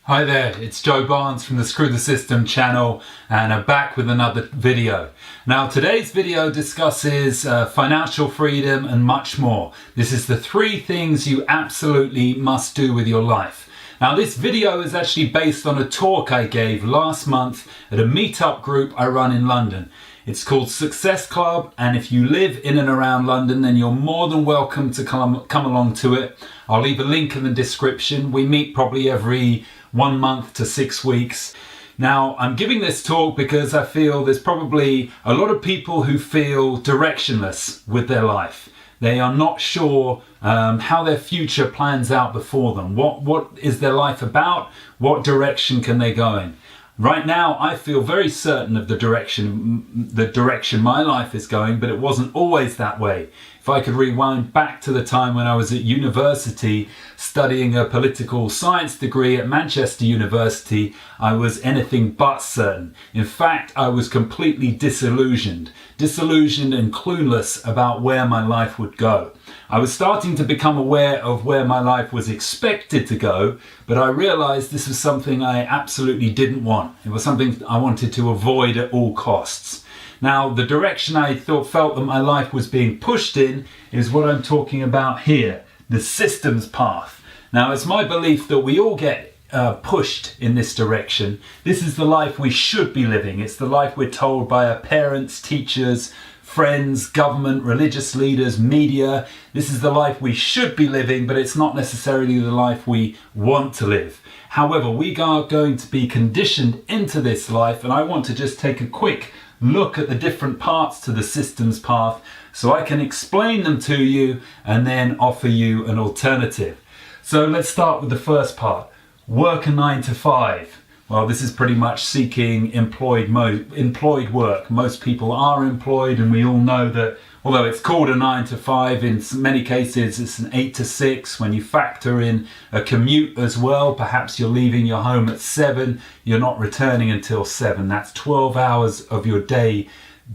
Hi there, it's Joe Barnes from the Screw the System channel, and I'm back with another video. Now today's video discusses financial freedom and much more. This is the 3 things you absolutely must do with your life. Now this video is actually based on a talk I gave last month at a meetup group I run in London. It's called Success Club, and if you live in and around London then you're more than welcome to come along to it. I'll leave a link in the description. We meet probably every 1 month to 6 weeks. Now I'm giving this talk because I feel there's probably a lot of people who feel directionless with their life. They are not sure how their future plans out before them. What is their life about? What direction can they go in? Right now, I feel very certain of the direction my life is going, but it wasn't always that way. If I could rewind back to the time when I was at university studying a political science degree at Manchester University, I was anything but certain. In fact, I was completely disillusioned and clueless about where my life would go. I was starting to become aware of where my life was expected to go, but I realized this was something I absolutely didn't want. It was something I wanted to avoid at all costs. Now, the direction I felt that my life was being pushed in is what I'm talking about here, the systems path. Now, it's my belief that we all get pushed in this direction. This is the life we should be living. It's the life we're told by our parents, teachers, friends, government, religious leaders, media. This is the life we should be living, but it's not necessarily the life we want to live. However, we are going to be conditioned into this life, and I want to just take a quick look at the different parts to the systems path so I can explain them to you and then offer you an alternative. So let's start with the first part. Work a 9 to 5. Well, this is pretty much seeking employed work. Most people are employed, and we all know that although it's called a 9 to 5, in many cases it's an 8 to 6. When you factor in a commute as well, perhaps you're leaving your home at 7, you're not returning until 7. That's 12 hours of your day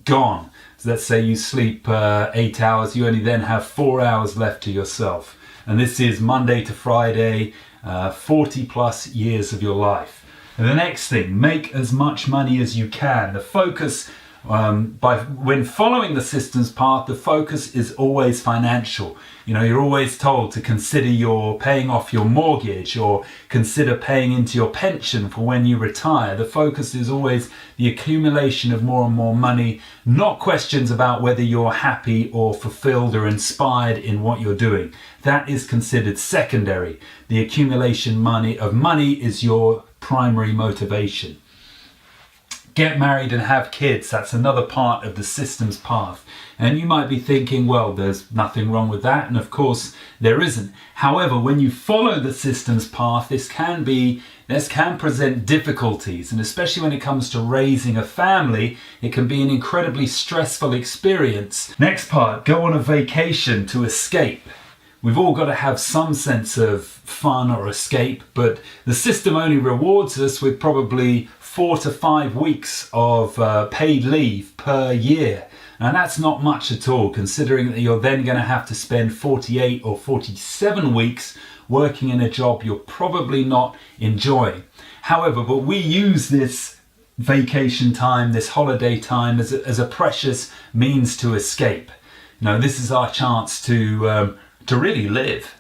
gone. So let's say you sleep 8 hours, you only then have 4 hours left to yourself. And this is Monday to Friday, 40 plus years of your life. And the next thing, make as much money as you can. The focus, when following the systems path, the focus is always financial. You know, you're always told to consider paying off your mortgage or consider paying into your pension for when you retire. The focus is always the accumulation of more and more money, not questions about whether you're happy or fulfilled or inspired in what you're doing. That is considered secondary. The accumulation of money is your primary motivation. Get married and have kids. That's another part of the systems path. And you might be thinking, well, there's nothing wrong with that. And of course there isn't. However, when you follow the systems path, this can present difficulties. And especially when it comes to raising a family, it can be an incredibly stressful experience. Next part, go on a vacation to escape. We've all got to have some sense of fun or escape, but the system only rewards us with probably 4 to 5 weeks of paid leave per year. And that's not much at all, considering that you're then going to have to spend 48 or 47 weeks working in a job you're probably not enjoying. However, but we use this vacation time, this holiday time, as a precious means to escape. You know, this is our chance to really live,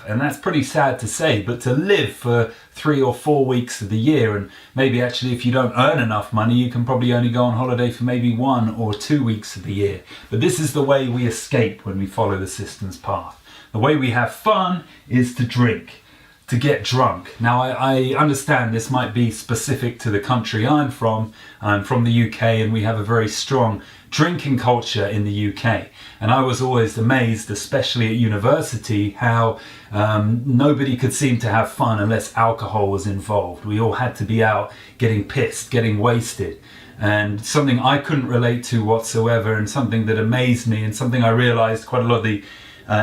and that's pretty sad to say, but to live for 3 or 4 weeks of the year. And maybe actually if you don't earn enough money, you can probably only go on holiday for maybe 1 or 2 weeks of the year. But this is the way we escape when we follow the systems path. The way we have fun is to drink, to get drunk. Now I understand this might be specific to the country I'm from. I'm from the UK, and we have a very strong drinking culture in the UK. And I was always amazed, especially at university, how nobody could seem to have fun unless alcohol was involved. We all had to be out getting pissed, getting wasted. And something I couldn't relate to whatsoever, and something that amazed me, and something I realized quite a lot of the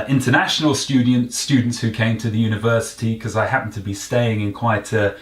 international students who came to the university, because I happened to be staying in quite a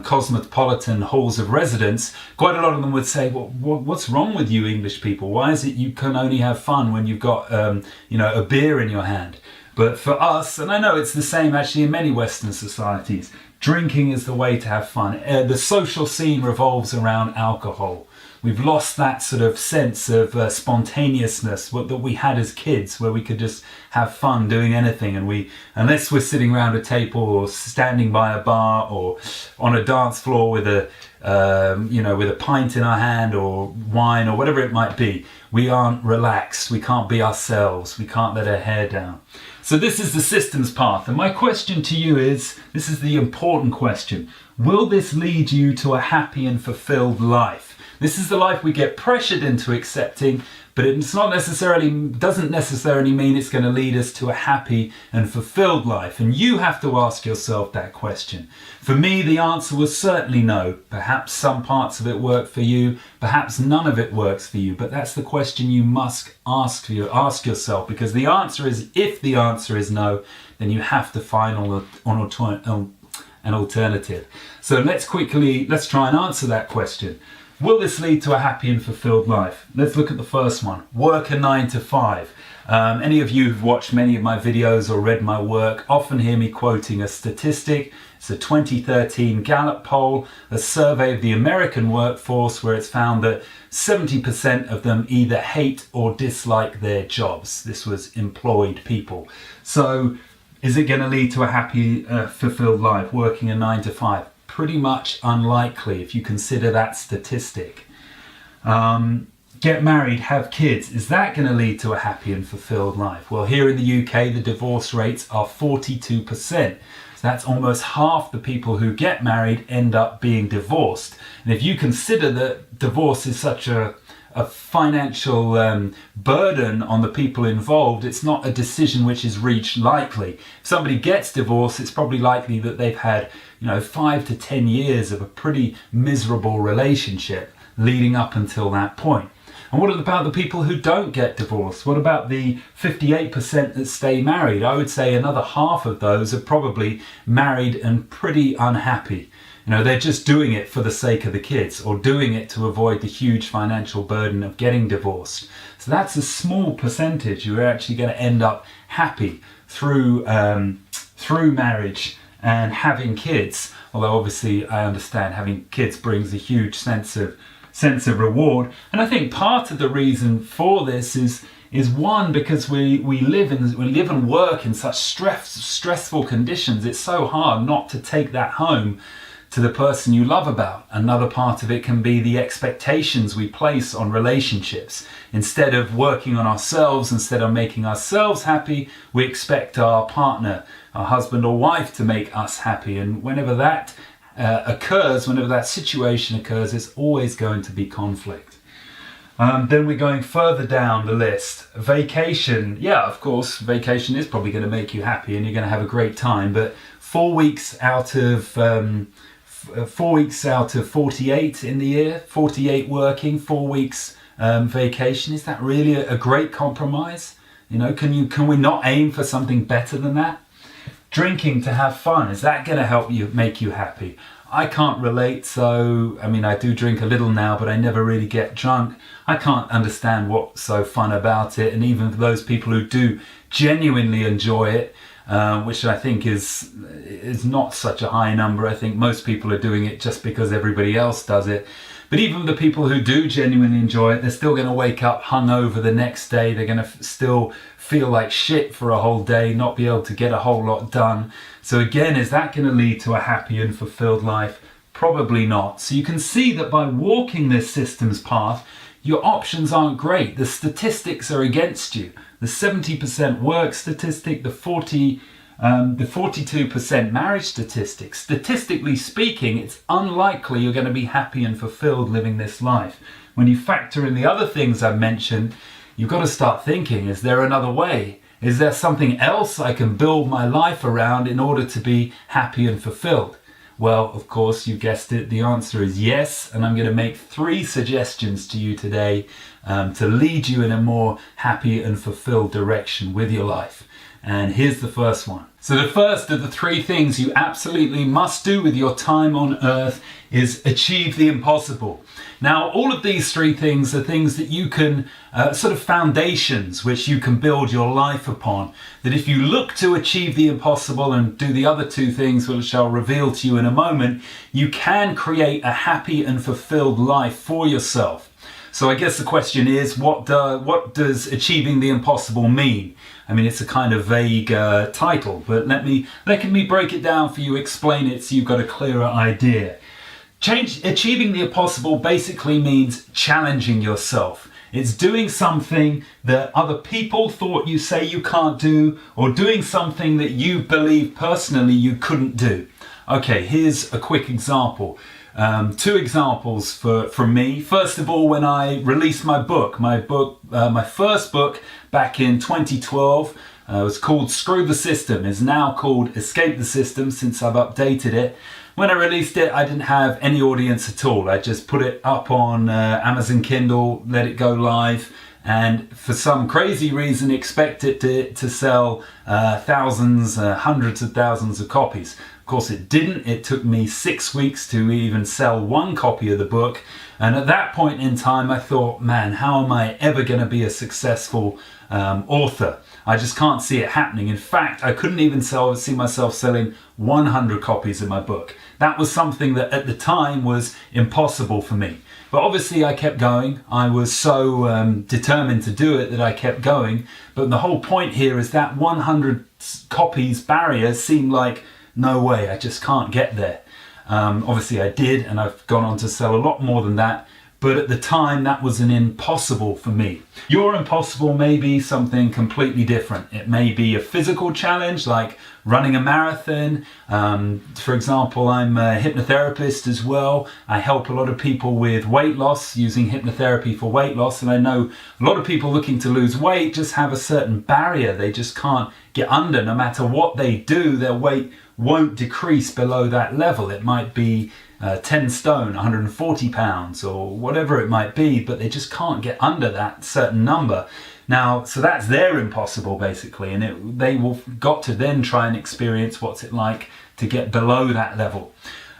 cosmopolitan halls of residence, quite a lot of them would say, well, what's wrong with you English people? Why is it you can only have fun when you've got a beer in your hand? But for us, and I know it's the same actually in many Western societies, Drinking is the way to have fun. The social scene revolves around alcohol. We've lost that sort of sense of spontaneousness that we had as kids, where we could just have fun doing anything, and unless we're sitting around a table or standing by a bar or on a dance floor with a with a pint in our hand or wine or whatever it might be, we aren't relaxed. We can't be ourselves. We can't let our hair down. So this is the systems path, and my question to you is, this is the important question: will this lead you to a happy and fulfilled life? This is the life we get pressured into accepting, but doesn't necessarily mean it's going to lead us to a happy and fulfilled life. And you have to ask yourself that question. For me, the answer was certainly no. Perhaps some parts of it work for you, perhaps none of it works for you, but that's the question you must ask yourself, because the answer is, if the answer is no, then you have to find an alternative. So let's try and answer that question. Will this lead to a happy and fulfilled life? Let's look at the first one. Work a 9 to 5. Any of you who've watched many of my videos or read my work often hear me quoting a statistic. It's a 2013 Gallup poll, a survey of the American workforce, where it's found that 70% of them either hate or dislike their jobs. This was employed people. So is it going to lead to a happy, fulfilled life, working a 9 to 5? Pretty much unlikely if you consider that statistic. Get married, have kids. Is that going to lead to a happy and fulfilled life? Well, here in the UK, the divorce rates are 42%. So that's almost half the people who get married end up being divorced. And if you consider that divorce is such a financial burden on the people involved, it's not a decision which is reached lightly. If somebody gets divorced, it's probably likely that they've had 5 to 10 years of a pretty miserable relationship leading up until that point. And what about the people who don't get divorced? What about the 58% that stay married? I would say another half of those are probably married and pretty unhappy. They're just doing it for the sake of the kids, or doing it to avoid the huge financial burden of getting divorced. So that's a small percentage who are actually going to end up happy through marriage and having kids. Although obviously I understand having kids brings a huge sense of reward. And I think part of the reason for this is one, because we live and work in such stressful conditions. It's so hard not to take that home to the person you love about. Another part of it can be the expectations we place on relationships. Instead of working on ourselves, instead of making ourselves happy, we expect our partner, our husband or wife, to make us happy. And whenever that whenever that situation occurs, it's always going to be conflict. Then we're going further down the list. Vacation. Yeah, of course, vacation is probably going to make you happy and you're going to have a great time, but 4 weeks out of 48 in the year, 48 working, 4 weeks vacation, is that really a great compromise? Can we not aim for something better than that? Drinking to have fun, is that going to make you happy? I can't relate, so I do drink a little now, but I never really get drunk. I can't understand what's so fun about it, and even for those people who do genuinely enjoy it, which I think is not such a high number. I think most people are doing it just because everybody else does it. But even the people who do genuinely enjoy it, they're still going to wake up hungover the next day. They're going to still feel like shit for a whole day, not be able to get a whole lot done. So again, is that going to lead to a happy and fulfilled life? Probably not. So you can see that by walking this systems path, your options aren't great. The statistics are against you. The 70% work statistic, the 42% marriage statistic. Statistically speaking, it's unlikely you're going to be happy and fulfilled living this life. When you factor in the other things I've mentioned, you've got to start thinking, is there another way? Is there something else I can build my life around in order to be happy and fulfilled? Well, of course, you guessed it, the answer is yes, and I'm going to make 3 suggestions to you today to lead you in a more happy and fulfilled direction with your life. And here's the first one. So the first of the three things you absolutely must do with your time on earth is achieve the impossible. Now, all of these three things are things that you can, sort of foundations which you can build your life upon. That if you look to achieve the impossible and do the other two things, which I'll reveal to you in a moment, you can create a happy and fulfilled life for yourself. So I guess the question is, what does achieving the impossible mean? I mean, it's a kind of vague title, but let me break it down for you, explain it so you've got a clearer idea. Achieving the impossible basically means challenging yourself. It's doing something that other people thought you say you can't do, or doing something that you believe personally you couldn't do. Okay, here's a quick example. Two examples from me. First of all, when I released my first book back in 2012, it was called Screw the System. It's now called Escape the System since I've updated it. When I released it, I didn't have any audience at all. I just put it up on Amazon Kindle, let it go live, and for some crazy reason expected it to sell thousands, hundreds of thousands of copies. Of course it didn't. It took me 6 weeks to even sell one copy of the book, and at that point in time I thought, man, how am I ever going to be a successful author? I just can't see it happening. In fact, I couldn't even see myself selling 100 copies of my book. That was something that at the time was impossible for me. But obviously I kept going. I was so determined to do it that I kept going. But the whole point here is that 100 copies barrier seemed like, no way, I just can't get there. Obviously I did, and I've gone on to sell a lot more than that. But at the time, that was an impossible for me. Your impossible may be something completely different. It may be a physical challenge, like running a marathon. For example, I'm a hypnotherapist as well. I help a lot of people with weight loss using hypnotherapy for weight loss. And I know a lot of people looking to lose weight just have a certain barrier. They just can't get under. No matter what they do, their weight won't decrease below that level. It might be 10 stone, 140 pounds, or whatever it might be, but they just can't get under that certain number. Now, so that's their impossible basically, and they will got to then try and experience what's it like to get below that level.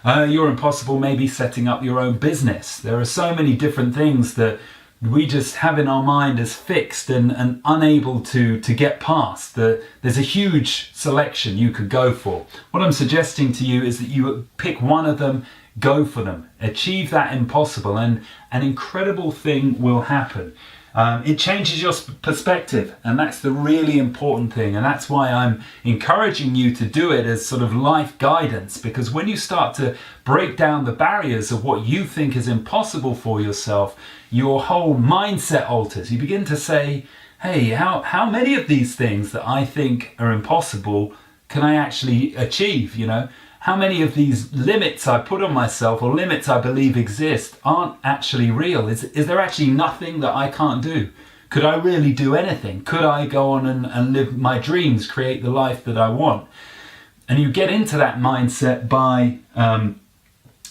Your impossible may be setting up your own business. There are so many different things that we just have in our mind as fixed and unable to get past. There's a huge selection you could go for. What I'm suggesting to you is that you pick one of them, go for them, achieve that impossible, and an incredible thing will happen. It changes your perspective, and that's the really important thing, and that's why I'm encouraging you to do it as sort of life guidance, because when you start to break down the barriers of what you think is impossible for yourself, your whole mindset alters. You begin to say, hey, how many of these things that I think are impossible can I actually achieve, you know? How many of these limits I put on myself, or limits I believe exist, aren't actually real? Is there actually nothing that I can't do? Could I really do anything? Could I go on and live my dreams, create the life that I want? And you get into that mindset by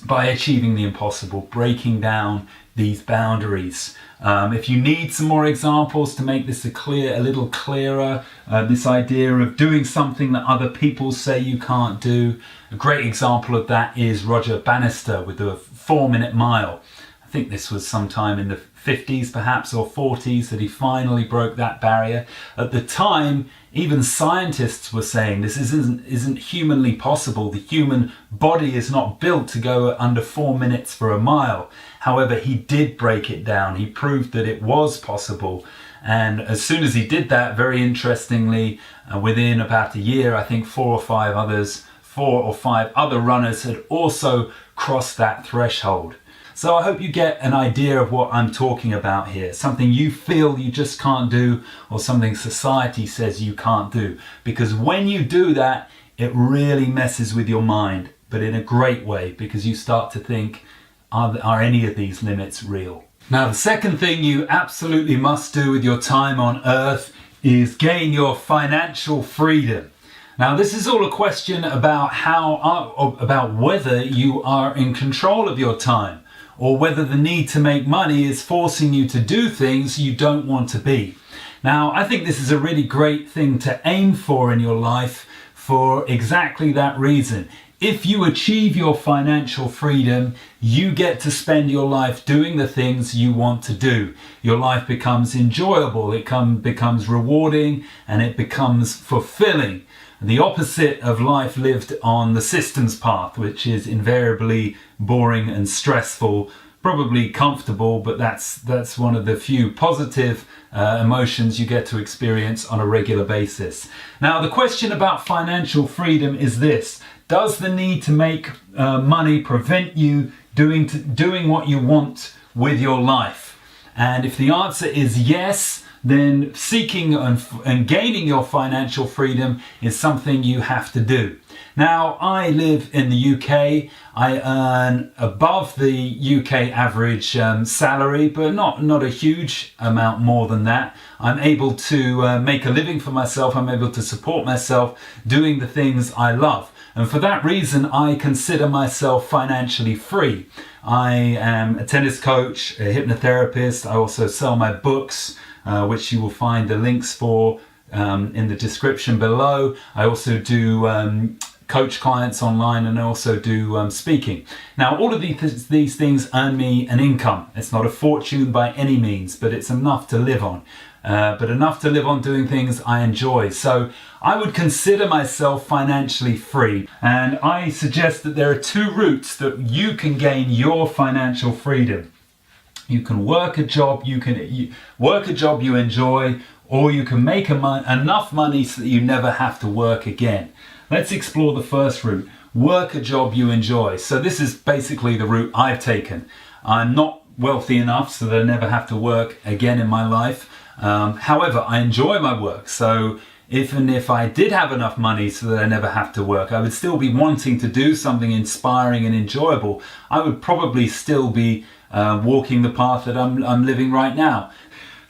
achieving the impossible, breaking down these boundaries. If you need some more examples to make this a little clearer, this idea of doing something that other people say you can't do, a great example of that is Roger Bannister with the 4-minute mile. I think this was sometime in the 50s perhaps, or 40s, that he finally broke that barrier. At the time, even scientists were saying this isn't humanly possible. The human body is not built to go under 4 minutes for a mile. However, he did break it down. He proved that it was possible. And as soon as he did that, very interestingly, within about a year, I think 4 or 5 other runners had also crossed that threshold. So I hope you get an idea of what I'm talking about here. Something you feel you just can't do, or something society says you can't do. Because when you do that, it really messes with your mind, but in a great way, because you start to think, are any of these limits real? Now, the second thing you absolutely must do with your time on Earth is gain your financial freedom. Now, this is all a question about about whether you are in control of your time, or whether the need to make money is forcing you to do things you don't want to be. Now, I think this is a really great thing to aim for in your life for exactly that reason. If you achieve your financial freedom, you get to spend your life doing the things you want to do. Your life becomes enjoyable, it becomes rewarding, and it becomes fulfilling. The opposite of life lived on the systems path, which is invariably boring and stressful, probably comfortable, but that's one of the few positive emotions you get to experience on a regular basis. Now, the question about financial freedom is this: does the need to make money prevent you doing what you want with your life? And if the answer is yes, then seeking and gaining your financial freedom is something you have to do. Now, I live in the UK. I earn above the UK average salary, but not a huge amount more than that. I'm able to make a living for myself. I'm able to support myself doing the things I love. And for that reason, I consider myself financially free. I am a tennis coach, a hypnotherapist. I also sell my books, which you will find the links for in the description below. I also do coach clients online, and I also do speaking. Now, all of these things earn me an income. It's not a fortune by any means, but it's enough to live on. But enough to live on doing things I enjoy. So I would consider myself financially free. And I suggest that there are two routes that you can gain your financial freedom. You can work a job you enjoy, or you can make enough money so that you never have to work again. Let's explore the first route. Work a job you enjoy. So this is basically the route I've taken. I'm not wealthy enough so that I never have to work again in my life. However, I enjoy my work. So even if I did have enough money so that I never have to work, I would still be wanting to do something inspiring and enjoyable. I would probably still be walking the path that I'm living right now.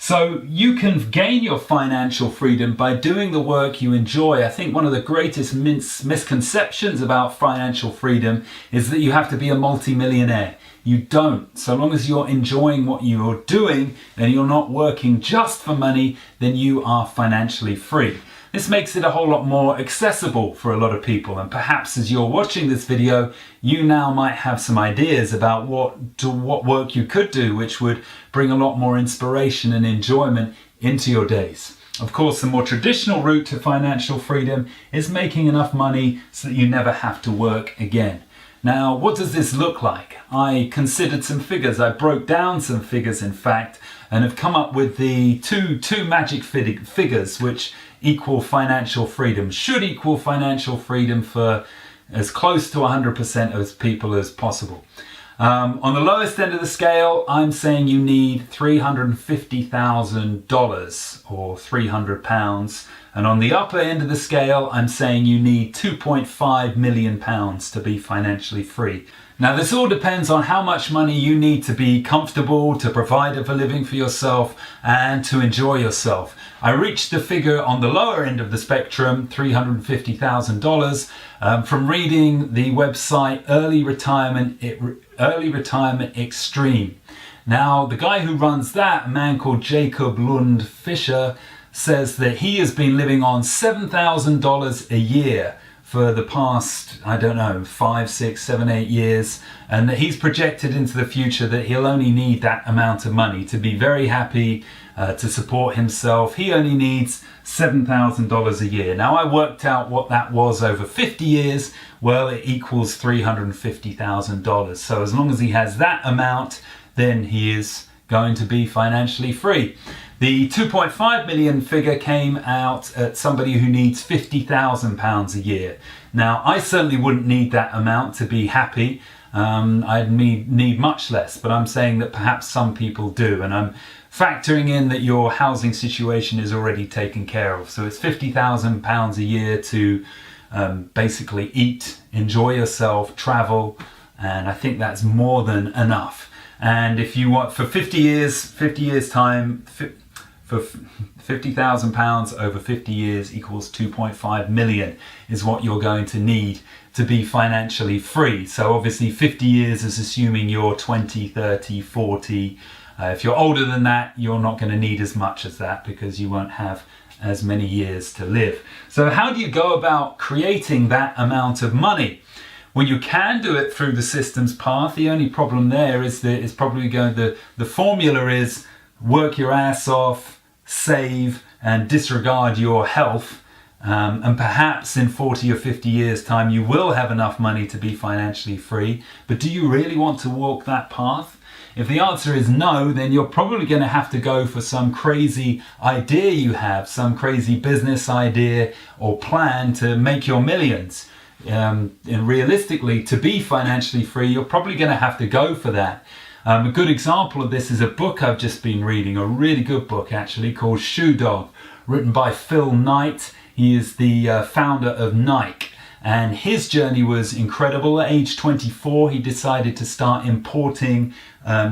So you can gain your financial freedom by doing the work you enjoy. I think one of the greatest misconceptions about financial freedom is that you have to be a multi-millionaire. You don't. So long as you're enjoying what you're doing and you're not working just for money, then you are financially free. This makes it a whole lot more accessible for a lot of people, and perhaps as you're watching this video, you now might have some ideas about what work you could do, which would bring a lot more inspiration and enjoyment into your days. Of course, the more traditional route to financial freedom is making enough money so that you never have to work again. Now, what does this look like? I considered some figures. I broke down some figures, in fact, and have come up with the two magic figures which equal financial freedom, should equal financial freedom for as close to 100% of people as possible. On the lowest end of the scale, I'm saying you need $350,000 or £300. And on the upper end of the scale, I'm saying you need £2.5 million to be financially free. Now, this all depends on how much money you need to be comfortable, to provide a living for yourself, and to enjoy yourself. I reached the figure on the lower end of the spectrum, $350,000, from reading the website Early Retirement Extreme. Now, the guy who runs that, a man called Jacob Lund Fisher, says that he has been living on $7,000 a year for the past, 5, 6, 7, 8 years, and that he's projected into the future that he'll only need that amount of money to be very happy, to support himself. He only needs $7,000 a year. Now, I worked out what that was over 50 years. Well, it equals $350,000. So as long as he has that amount, then he is going to be financially free. The 2.5 million figure came out at somebody who needs £50,000 a year. Now, I certainly wouldn't need that amount to be happy. I'd need much less, but I'm saying that perhaps some people do, and I'm factoring in that your housing situation is already taken care of. So it's £50,000 a year to basically eat, enjoy yourself, travel, and I think that's more than enough. And if you want, for 50 years time, for £50,000 over 50 years equals 2.5 million is what you're going to need to be financially free. So obviously 50 years is assuming you're 20, 30, 40, If you're older than that, you're not going to need as much as that because you won't have as many years to live. So how do you go about creating that amount of money? Well, you can do it through the systems path. The only problem there is that it's probably the formula is work your ass off, save, and disregard your health. And perhaps in 40 or 50 years time, you will have enough money to be financially free. But do you really want to walk that path? If the answer is no, then you're probably going to have to go for some crazy idea you have, some crazy business idea or plan to make your millions. And realistically, to be financially free, you're probably going to have to go for that. A good example of this is a book I've just been reading, a really good book actually, called Shoe Dog, written by Phil Knight. He is the founder of Nike. And his journey was incredible. At age 24, he decided to start importing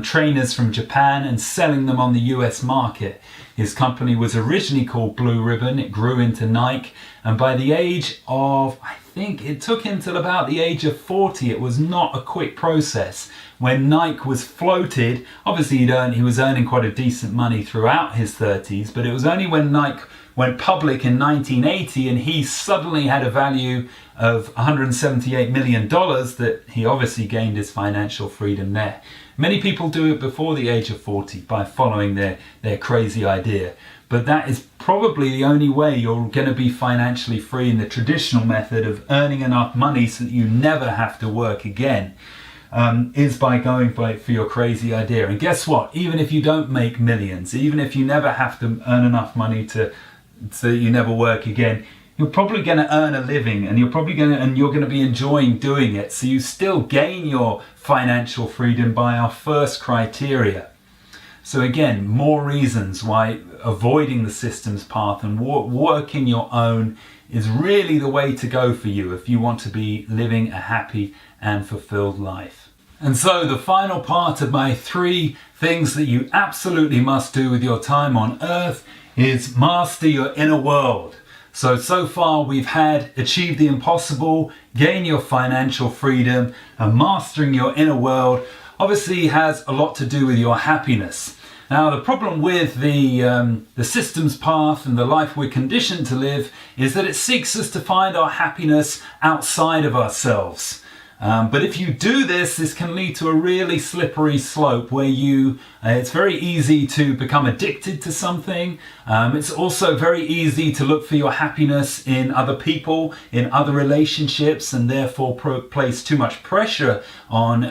trainers from Japan and selling them on the US market. His company was originally called Blue Ribbon. It grew into Nike. And by the age of, I think it took him till about the age of 40. It was not a quick process. When Nike was floated, obviously he was earning quite a decent money throughout his 30s, but it was only when Nike went public in 1980 and he suddenly had a value of $178 million that he obviously gained his financial freedom there. Many people do it before the age of 40 by following their crazy idea, but that is probably the only way you're going to be financially free in the traditional method of earning enough money so that you never have to work again. Is by going for your crazy idea. And guess what? Even if you don't make millions, even if you never have to earn enough money so you never work again, you're probably going to earn a living, and you're going to be enjoying doing it. So you still gain your financial freedom by our first criteria. So again, more reasons why avoiding the systems path and working your own is really the way to go for you if you want to be living a happy and fulfilled life. And so the final part of my 3 things that you absolutely must do with your time on earth is master your inner world. So far we've had achieve the impossible, gain your financial freedom, and mastering your inner world obviously has a lot to do with your happiness. Now, the problem with the systems path and the life we're conditioned to live is that it seeks us to find our happiness outside of ourselves. But if you do this can lead to a really slippery slope where it's very easy to become addicted to something. It's also very easy to look for your happiness in other people, in other relationships, and therefore place too much pressure on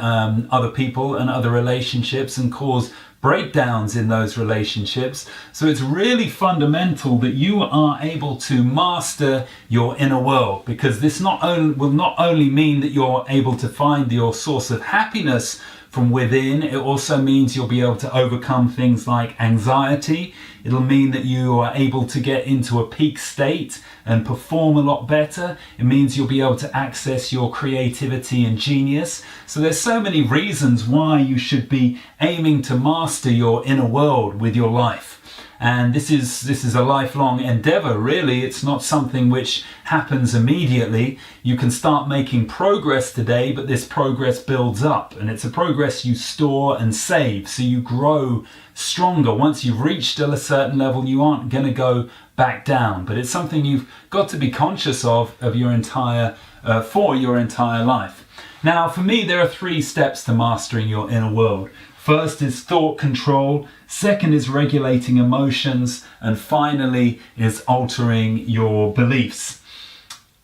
other people and other relationships and cause breakdowns in those relationships. So it's really fundamental that you are able to master your inner world, because this will not only mean that you're able to find your source of happiness from within, it also means you'll be able to overcome things like anxiety. It'll mean that you are able to get into a peak state and perform a lot better. It means you'll be able to access your creativity and genius. So there's so many reasons why you should be aiming to master your inner world with your life. And this is a lifelong endeavor, really. It's not something which happens immediately. You can start making progress today, but this progress builds up, and it's a progress you store and save, so you grow stronger. Once you've reached a certain level, you aren't going to go back down, but it's something you've got to be conscious of your entire life. Now, for me, there are 3 steps to mastering your inner world. First is thought control, second is regulating emotions, and finally is altering your beliefs.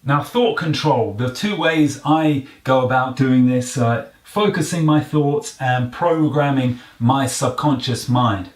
Now, thought control, the 2 ways I go about doing this are focusing my thoughts and programming my subconscious mind.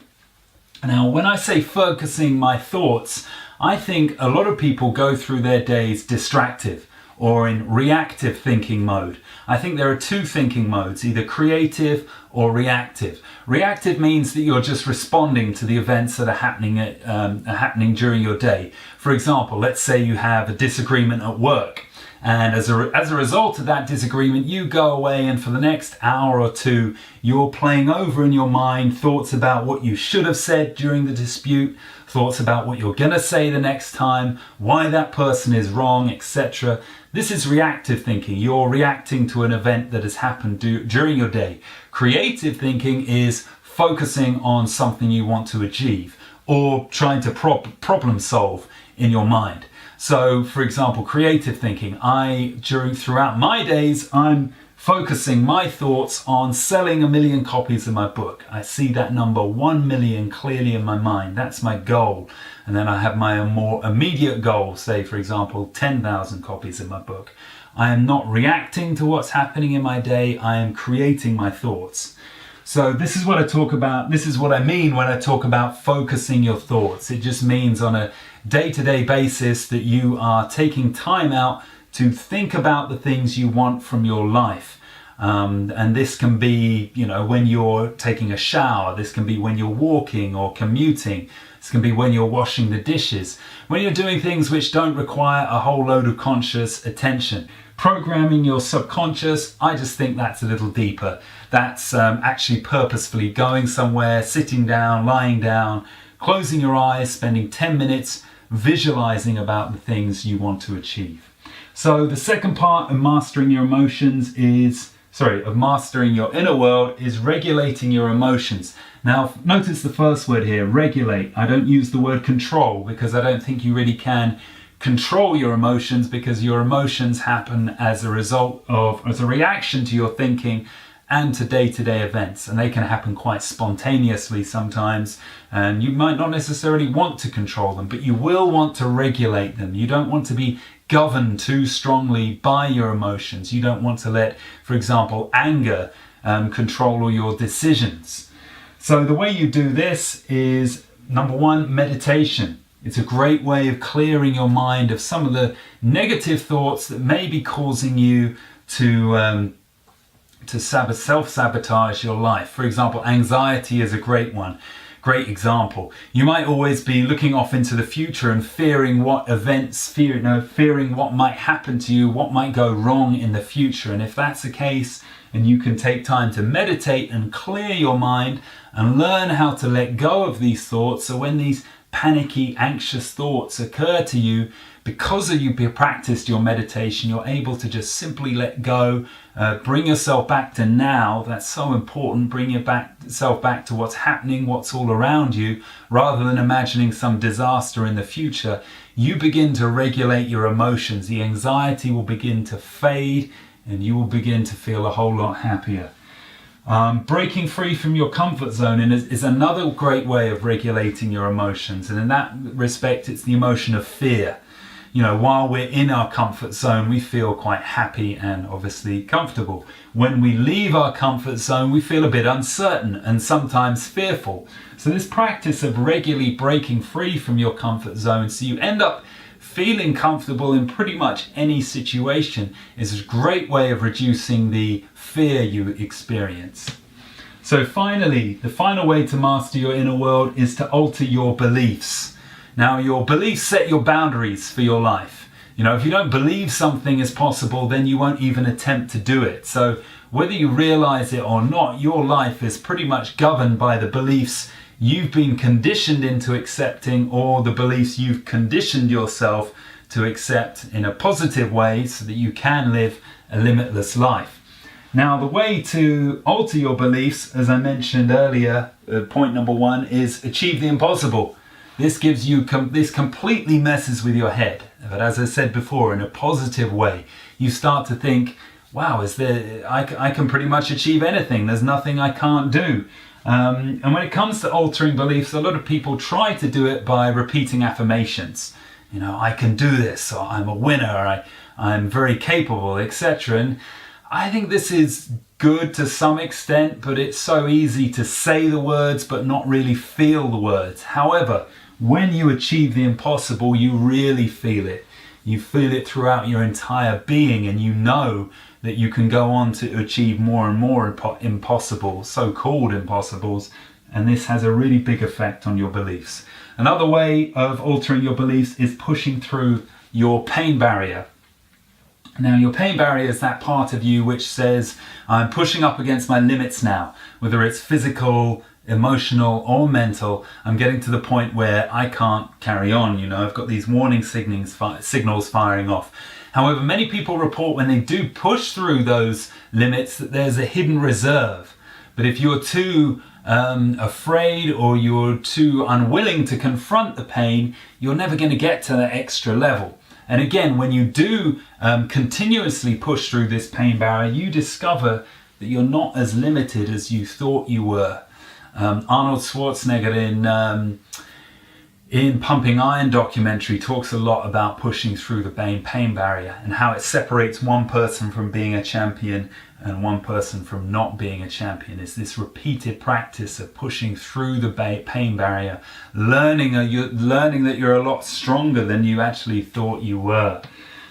Now, when I say focusing my thoughts, I think a lot of people go through their days distractive or in reactive thinking mode. I think there are 2 thinking modes, either creative or reactive. Reactive means that you're just responding to the events that are happening during your day. For example, let's say you have a disagreement at work, and as a result of that disagreement, you go away, and for the next hour or 2, you're playing over in your mind thoughts about what you should have said during the dispute, thoughts about what you're going to say the next time, why that person is wrong, etc. This is reactive thinking. You're reacting to an event that has happened during your day. Creative thinking is focusing on something you want to achieve, or trying to problem solve in your mind. So, for example, creative thinking. Throughout my days, I'm focusing my thoughts on selling 1 million copies of my book. I see that number 1 million clearly in my mind. That's my goal. And then I have my more immediate goal, say, for example, 10,000 copies of my book. I am not reacting to what's happening in my day. I am creating my thoughts. So this is what I talk about. This is what I mean when I talk about focusing your thoughts. It just means on a day-to-day basis that you are taking time out to think about the things you want from your life. And this can be, when you're taking a shower. This can be when you're walking or commuting. This can be when you're washing the dishes. When you're doing things which don't require a whole load of conscious attention. Programming your subconscious, I just think that's a little deeper. That's actually purposefully going somewhere, sitting down, lying down, closing your eyes, spending 10 minutes visualizing about the things you want to achieve. So the second part of mastering your mastering your inner world is regulating your emotions. Now, notice the first word here, regulate. I don't use the word control because I don't think you really can control your emotions, because your emotions happen as a reaction to your thinking and to day-to-day events, and they can happen quite spontaneously sometimes, and you might not necessarily want to control them, but you will want to regulate them. You don't want to be governed too strongly by your emotions. You don't want to let, for example, anger control all your decisions. So the way you do this is, number one, meditation. It's a great way of clearing your mind of some of the negative thoughts that may be causing you to self-sabotage your life. For example, anxiety is a great example. You might always be looking off into the future and fearing what might happen to you, what might go wrong in the future. And if that's the case, and you can take time to meditate and clear your mind and learn how to let go of these thoughts, so when these panicky, anxious thoughts occur to you, because you practiced your meditation, you're able to just simply let go, bring yourself back to now. That's so important. Bring yourself back to what's happening, what's all around you, rather than imagining some disaster in the future. You begin to regulate your emotions. The anxiety will begin to fade, and you will begin to feel a whole lot happier. Breaking free from your comfort zone is another great way of regulating your emotions. And in that respect, it's the emotion of fear. While we're in our comfort zone, we feel quite happy and obviously comfortable. When we leave our comfort zone, we feel a bit uncertain and sometimes fearful. So this practice of regularly breaking free from your comfort zone, so you end up feeling comfortable in pretty much any situation, is a great way of reducing the fear you experience. So finally, the final way to master your inner world is to alter your beliefs. Now, your beliefs set your boundaries for your life. If you don't believe something is possible, then you won't even attempt to do it. So whether you realize it or not, your life is pretty much governed by the beliefs you've been conditioned into accepting, or the beliefs you've conditioned yourself to accept in a positive way, so that you can live a limitless life. Now, the way to alter your beliefs, as I mentioned earlier, point number one is achieve the impossible. This gives you, this completely messes with your head. But as I said before, in a positive way, you start to think, wow, I can pretty much achieve anything. There's nothing I can't do. And when it comes to altering beliefs, a lot of people try to do it by repeating affirmations. I can do this, or I'm a winner, I'm very capable, etc. And I think this is good to some extent, but it's so easy to say the words but not really feel the words. However, when you achieve the impossible, you really feel it. You feel it throughout your entire being, and you know that you can go on to achieve more and more impossibles, so-called impossibles, and this has a really big effect on your beliefs. Another way of altering your beliefs is pushing through your pain barrier. Now, your pain barrier is that part of you which says, I'm pushing up against my limits now, whether it's physical, emotional or mental. I'm getting to the point where I can't carry on. I've got these warning signals firing off. However, many people report when they do push through those limits that there's a hidden reserve. But if you're too afraid or you're too unwilling to confront the pain, you're never going to get to that extra level. And again, when you do continuously push through this pain barrier, you discover that you're not as limited as you thought you were. Arnold Schwarzenegger in Pumping Iron documentary talks a lot about pushing through the pain barrier and how it separates one person from being a champion and one person from not being a champion. It's this repeated practice of pushing through the pain barrier, learning that you're a lot stronger than you actually thought you were.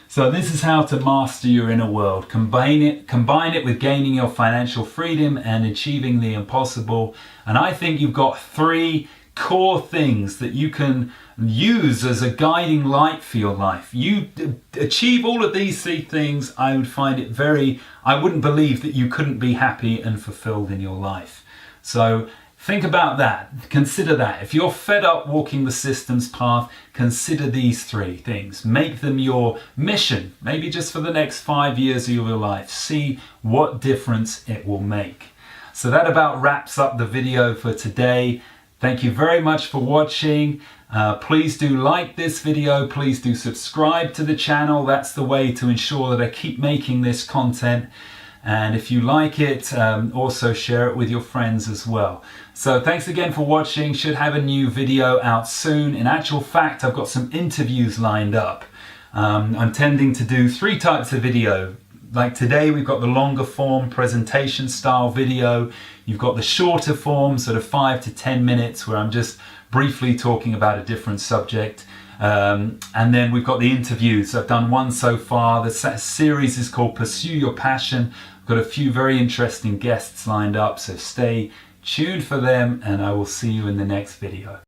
So this is how to master your inner world. Combine it with gaining your financial freedom and achieving the impossible. And I think you've got 3 core things that you can use as a guiding light for your life. You achieve all of these 3 things, I wouldn't believe that you couldn't be happy and fulfilled in your life. So think about that. Consider that. If you're fed up walking the systems path, consider these 3 things. Make them your mission, maybe just for the next 5 years of your life. See what difference it will make. So that about wraps up the video for today. Thank you very much for watching. Please do like this video. Please do subscribe to the channel. That's the way to ensure that I keep making this content. And if you like it, also share it with your friends as well. So thanks again for watching. Should have a new video out soon. In actual fact, I've got some interviews lined up. I'm tending to do 3 types of video. Like today, we've got the longer form presentation style video. You've got the shorter form, sort of 5 to 10 minutes, where I'm just briefly talking about a different subject. And then we've got the interviews. I've done 1 so far. The series is called Pursue Your Passion. I've got a few very interesting guests lined up, so stay tuned for them, and I will see you in the next video.